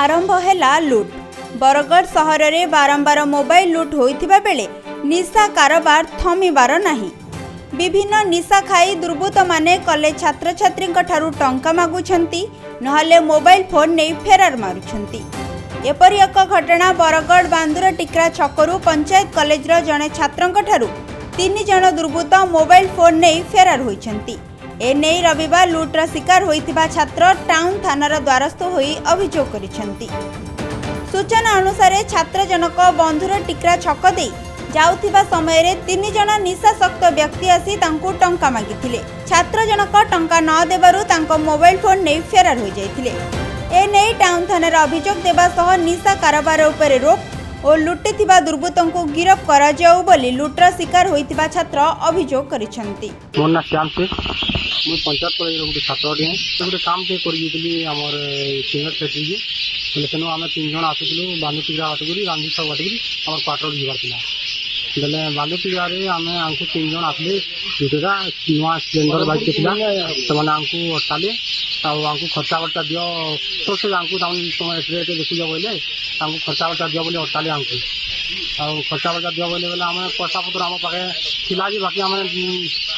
आरंभ है लुट। बरगढ़ सहर में बारंबार मोबाइल लुट होइथिबा बेले निशा कारोबार थमिबार नाही। विभिन्न निशा खाई दुर्बृत्त माने कॉलेज छात्र छात्री टंका मागुछंती, नहले मोबाइल फोन नहीं फेरार मारुछंती। एपरि एक घटना बरगढ़ बांदुर टिकरा छकरू पंचायत कॉलेजर जड़े छात्र 3 जन दुर्बृत्त मोबाइल फोन नहीं फेरार होइछंती। एने रविवार लुट्र शिकार होइथिबा छात्र टाउन थानार द्वारस्थ होई अभियोग करिसेंती। सूचना अनुसार छात्र जनक बंधुर टिकरा छक दे जाउथिबा समय रे 3 जन निशासक्त व्यक्ति आसी तांकु टंका मागिथिले। छात्र जनक टंका न देबारु तांको मोबाइल फोन नहीं फेरार हो जाइथिले। एने टाउन थानार अभियोग देबा सह निशा कारोबार उपरे रोक और लुटिथिबा दुर्बृत्तों को गिरफ्त करा जाऊ बोली लुट्र शिकार होइथिबा छात्र अभियोग करिसेंती। मोर ना श्याम से मु पंचायत कॉलेज रो गुटे छात्र रे गुटे काम पे करि दिली हमर सिंगर फैक्ट्री जे बोले तनो आमे 3 जन आसुतलु बांधु टिग्रा वाटगुरी गांधी सब वाटगुरी हमर क्वार्टर जीवार थिला। बोले बांधु टिग्रा रे आमे आंकु 3 जन आसले दुटेगा नुवा स्प्लेंडर बाइक के थिला तमने आंकु अटाले ताऊ आंकु खर्चा वर्चा दियो तो से आंकु टाउन समय ट्रेट देखु जा बोले आंकु खर्चा वर्चा दियो बोले अटाले आंकु आउ खर्चा वर्चा दियो बोले आमे पैसा पत्र हम पाके थिला जे बाकी आमे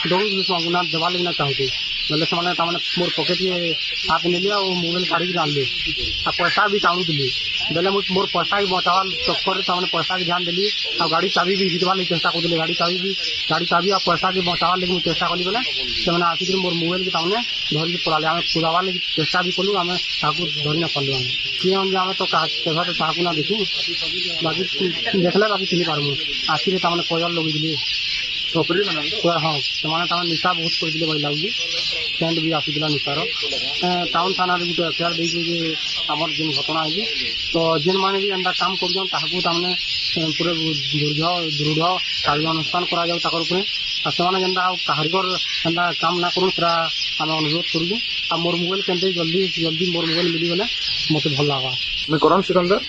दौड़ आंकु ना देवा लेना चाहते बोले से माने तामने मोर पॉकेट में हाथ नेली और मोबाइल काढ़ी के डालले आ पैसा भी टाउन दिली बोले मोर पैसा भी बचावा चक्कर तामने पैसा के ध्यान देली और गाड़ी चाबी भी जितवा ले चेष्टा कर गाड़ी चाबी और पैसा के बचावा लेकिन चेष्टा कली बोले से माने आसिक मोर मोबाइल के तामने धरि पड़ाले आमे खुदावा ले चेष्टा भी कलु आमे ताकू धरि ना पालु आमे कि हम जामे तो केभा तो ताकू ना देखू बाकी देखले बाकी चिनी पारमु आसिक तामने कोयल लोग दिली छोकरी माने हां तमाने तामने निशा बहुत कर दिले भाई लागली सेंड भी आसीला निशार टाउन थाना रे गुटे एफआईआर देई जे हमर जिन घटना है तो जिन माने भी अंडा काम कर जन ताकू तामने पूरे दृढ़ कार्यानुष्ठान करा जाऊ ताकर ऊपर आ सेमाने जंदा कारीगर अंडा काम ना करू तरा हम अनुरोध करू आ मोर मोबाइल केनते जल्दी मोर मोबाइल मिली गले मते भल लागा। मैं करम सिकंदर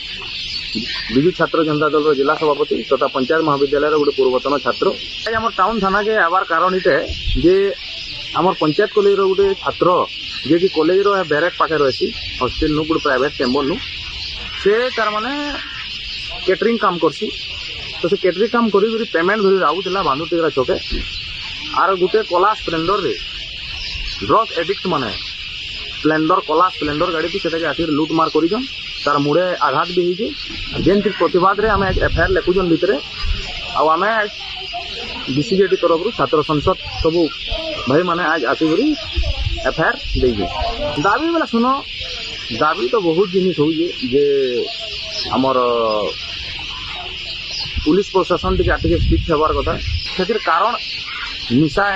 विजु छात्र जनता दल जिला सभापति तथा पंचायत महाविद्यालय गोटे पूर्वतन छात्र आम टाउन थाना के आवार कारण इटे जे आम पंचायत कॉलेज गोटे छात्र जे कि कॉलेज बैरेक पाखे रही हॉस्टेल नु गोटे प्राइवेट चेम्बर नु से तार माने केटरिंग काम करसी तो से केटरिंग काम करी पेमेंट धरी आउला बांधु टिग्रा चौके आर गोटे कला स्प्लेंडर रे ड्रग एडिक्ट माने स्प्लेंडर कला स्प्लेंडर गाड़ी की सेटा आखिर लुट मार करिजन तार मुड़े आघात भी होइजे जेन प्रतिवाद रे आमे एफआईआर लेखुजन भितरे आ आमे बीसीजेडी तरफ छात्र संसद सब भाई माने आज आसिकरी एफआईआर देइजे दाबी वाला सुनो दाबी तो बहुत जिनिस होइजे जे हमर पुलिस प्रशासन टिके आटिके स्ट्रिक्ट हेबार कथा सेतिर कारण निशा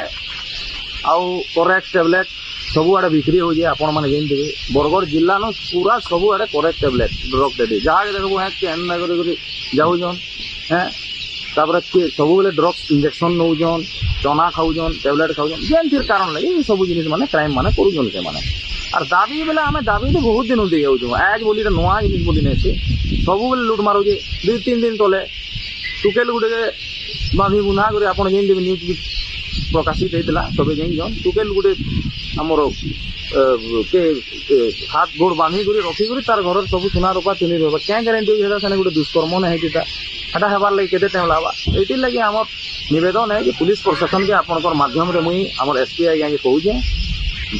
आउ करेक्ट टैबलेट सबु आड़े बिक्री हो जाए आपण मैंने जान देवे बरगढ़ जिला न पूरा सबु आड़े करेक्ट टैबलेट ड्रग टेडी जहाँ देखो है कैन ना कर जाऊन हैं तापर सब बेले ड्रग्स इंजेक्शन नौजन चना खाऊन टैबलेट खाऊन जेन फिर कारण लगे सब जिनिस माने क्राइम माने करूजन से माने और दाबी बेले आम दाबी तो बहुत दिन दे जाऊँ आज बोली नुआ जिनिस बोली नहीं से सब बेले लुट मारूजे 2-3 दिन तले टुकेल गुटे बांधी बुना कर आप देवे न्यूज भी प्रकाशित होता सब जान टुकेल गुटे आमर के हाथ गोड़ बांधी कर रखिक तार घर सब सुना रूपा चुनी रहा क्या गारंटी होता गोटे दुष्कर्म नहीं होता है हबार लगे केते टाइम लगा ये लगे आम नवेदन है कि पुलिस प्रशासन के आपंकर माध्यम मुई आम एसपी आज्ञा कहूचे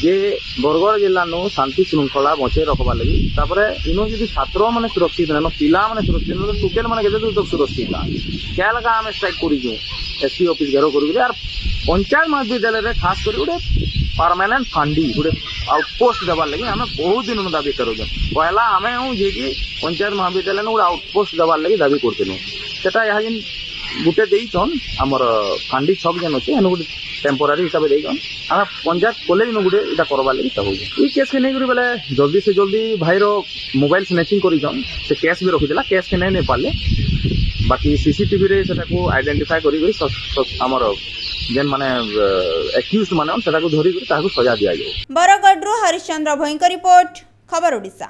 जे बरगढ़ जिला नु शांति श्रृंखला बचे रखबार लगी तापर इनो यदि छात्र मैंने सुरक्षित ना पिला मैंने सुरक्षित ना टुकेल मैंने केते दूर तक सुरक्षित ना क्या लगा आम स्ट्राइक करूँ एसपी ऑफिस घेर कर पंचायत महाविद्यालय खास कर गोटे परमानेंट फांडी गोटे आउटपोस्ट देवार लगे आम बहुत दिन दाबी करूँ पहला आम हूँ जे कि पंचायत महाविद्यालय गोटे आउटपोस्ट देवार लगे दाबी करते सेटा यहाँ जेन गुटे देन आमर फांडी छक जेन अच्छे गोटे टेम्पोरारी हिसाब से देन आम पंचायत कॉलेज में गोटे इटा करवार लगे चाहूँ ये केस के नहीं बोले जल्दी से जल्दी भाईर मोबाइल स्नैचिंग कर से कैश भी रखीला कैश के नहीं पारे बाकी सीसीटीवी रे सेटाको आइडेंटिफाई करी आमर जेन माने एक्यूज्ड माने सेटाको धरी करी ताको सजा दिया जाय। बरगढ़ हरिश्चंद्र भोईंक रिपोर्ट खबर ओडिशा।